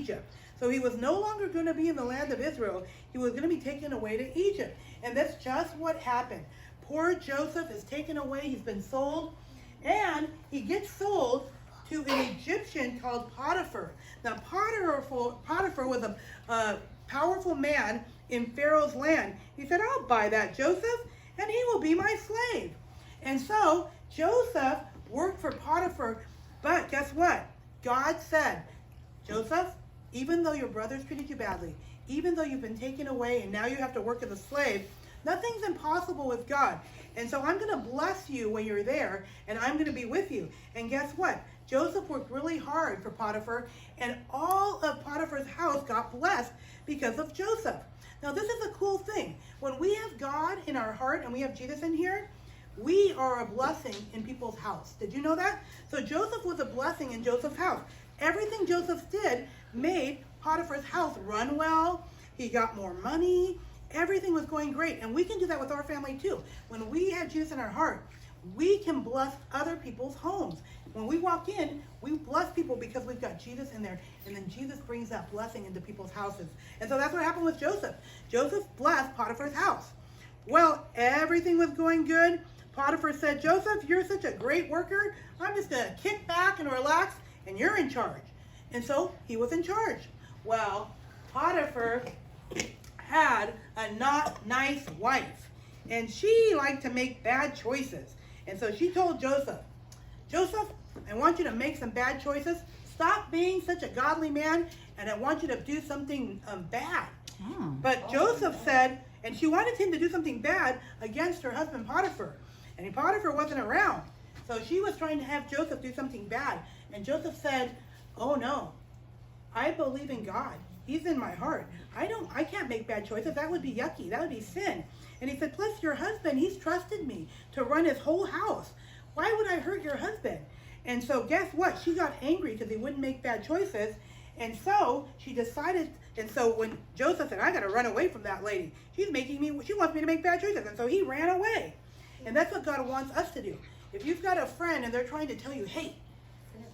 Egypt. So he was no longer going to be in the land of Israel. He was going to be taken away to Egypt. And that's just what happened. Poor Joseph is taken away. He's been sold. And he gets sold to an Egyptian called Potiphar. Now, Potiphar was a powerful man in Pharaoh's land. He said, I'll buy that Joseph, and he will be my slave. And so Joseph worked for Potiphar. But guess what? God said, Joseph, even though your brothers treated you badly, even though you've been taken away and now you have to work as a slave, nothing's impossible with God. And so I'm going to bless you when you're there, and I'm going to be with you. And guess what? Joseph worked really hard for Potiphar, and all of Potiphar's house got blessed because of Joseph. Now, this is a cool thing. When we have God in our heart and we have Jesus in here, we are a blessing in people's house. Did you know that? So Joseph was a blessing in Joseph's house. Everything Joseph did made Potiphar's house run well. He got more money. Everything was going great. And we can do that with our family too. When we have Jesus in our heart, we can bless other people's homes. When we walk in, we bless people because we've got Jesus in there. And then Jesus brings that blessing into people's houses. And so that's what happened with Joseph. Joseph blessed Potiphar's house. Well, everything was going good. Potiphar said, Joseph, you're such a great worker. I'm just going to kick back and relax, and you're in charge. And so he was in charge. Well, Potiphar had a not nice wife, and she liked to make bad choices. And so she told Joseph, Joseph, I want you to make some bad choices. Stop being such a godly man, and I want you to do something bad. But Joseph said, and she wanted him to do something bad against her husband Potiphar. And Potiphar wasn't around. So she was trying to have Joseph do something bad. And Joseph said, oh no, I believe in God. He's in my heart. I can't make bad choices. That would be yucky. That would be sin. And he said, plus your husband, he's trusted me to run his whole house. Why would I hurt your husband? And so guess what? She got angry because he wouldn't make bad choices. And so she decided, and so when Joseph said, I got to run away from that lady. She wants me to make bad choices. And so he ran away. And that's what God wants us to do. If you've got a friend and they're trying to tell you, hey,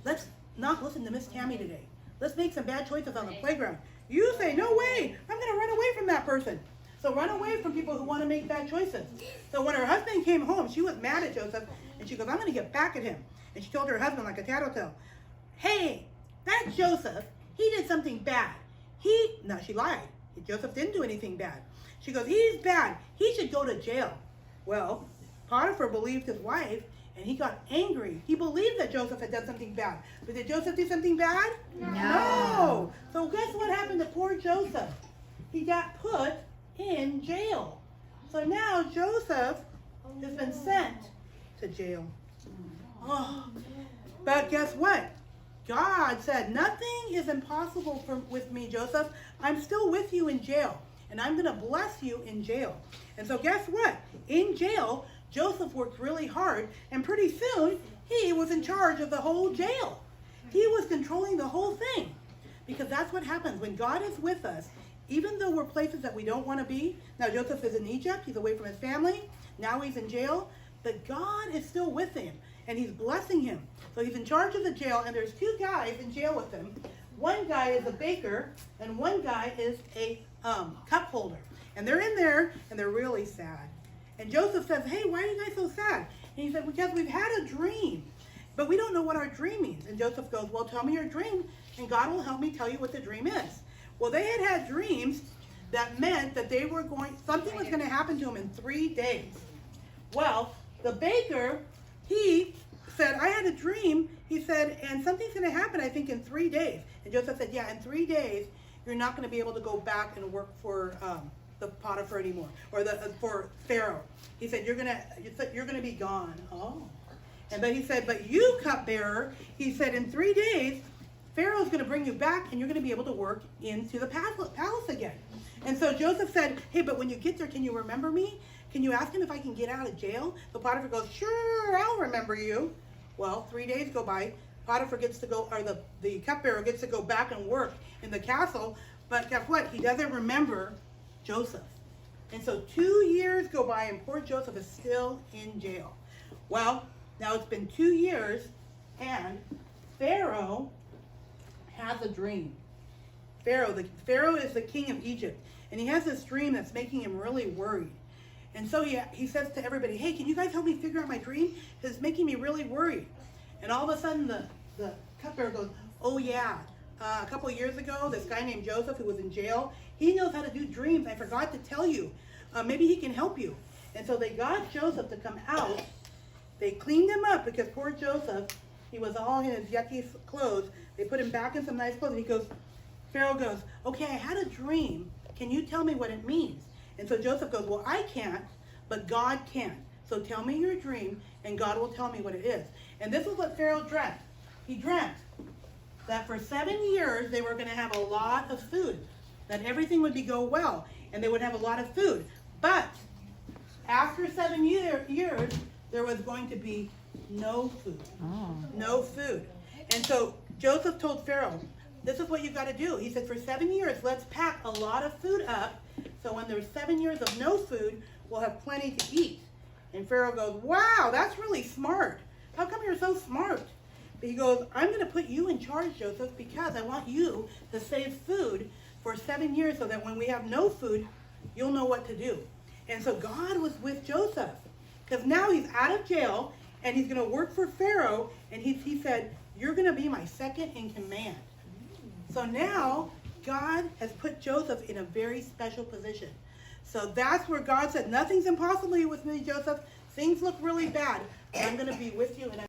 let's not listen to Miss Tammy today. Let's make some bad choices on the playground. You say, no way, I'm going to run away from that person. So run away from people who want to make bad choices. So when her husband came home, she was mad at Joseph. And she goes, I'm going to get back at him. And she told her husband like a tattletale, hey, that Joseph, he did something bad. No, she lied. Joseph didn't do anything bad. She goes, he's bad. He should go to jail. Well, Potiphar believed his wife, and he got angry. He believed that Joseph had done something bad. But did Joseph do something bad? No. So guess what happened to poor Joseph? He got put in jail. So now Joseph has been sent to jail. Oh. But guess what? God said, nothing is impossible with me, Joseph. I'm still with you in jail, and I'm going to bless you in jail. And so guess what? In jail, Joseph worked really hard, and pretty soon, he was in charge of the whole jail. He was controlling the whole thing. Because that's what happens when God is with us, even though we're places that we don't want to be. Now, Joseph is in Egypt. He's away from his family. Now he's in jail. But God is still with him, and he's blessing him. So he's in charge of the jail, and there's two guys in jail with him. One guy is a baker, and one guy is a cup holder. And they're in there, and they're really sad. And Joseph says, hey, why are you guys so sad? And he said, because we've had a dream, but we don't know what our dream means. And Joseph goes, well, tell me your dream, and God will help me tell you what the dream is. Well, they had dreams that meant that something was going to happen to them in 3 days. Well, the baker, he said, I had a dream, he said, and something's going to happen, I think, in 3 days. And Joseph said, yeah, in 3 days, you're not going to be able to go back and work for the Potiphar anymore, or for Pharaoh. He said, you're gonna be gone. Oh. And then he said, but you, cupbearer, he said, in 3 days, Pharaoh's gonna bring you back, and you're gonna be able to work into the palace again. And so Joseph said, hey, but when you get there, can you remember me? Can you ask him if I can get out of jail? So Potiphar goes, sure, I'll remember you. Well, 3 days go by. Potiphar gets to go, or the cupbearer gets to go back and work in the castle, but guess what? He doesn't remember Joseph. And so 2 years go by, and poor Joseph is still in jail. Well, now it's been 2 years, and Pharaoh has a dream. Pharaoh. Pharaoh is the king of Egypt. And he has this dream that's making him really worried. And so he says to everybody, hey, can you guys help me figure out my dream? Because it's making me really worried. And all of a sudden the cupbearer goes, oh yeah, a couple of years ago, this guy named Joseph who was in jail, he knows how to do dreams. I forgot to tell you. Maybe he can help you. And so they got Joseph to come out. They cleaned him up because poor Joseph, he was all in his yucky clothes. They put him back in some nice clothes. And he goes, Pharaoh goes, okay, I had a dream. Can you tell me what it means? And so Joseph goes, well, I can't, but God can. So tell me your dream, and God will tell me what it is. And this is what Pharaoh dreamt. He dreamt that for 7 years they were going to have a lot of food, that everything would go well, and they would have a lot of food. But after 7 years, there was going to be no food. Oh. No food. And so Joseph told Pharaoh, this is what you got to do. He said, for 7 years, let's pack a lot of food up, so when there's 7 years of no food, we'll have plenty to eat. And Pharaoh goes, wow, that's really smart. How come you're so smart? But he goes, I'm going to put you in charge, Joseph, because I want you to save food for 7 years so that when we have no food, you'll know what to do. And so God was with Joseph, because now he's out of jail, and he's going to work for Pharaoh, and he said, you're going to be my second in command. So now God has put Joseph in a very special position. So that's where God said, nothing's impossible with me, Joseph. Things look really bad, but I'm going to be with you. And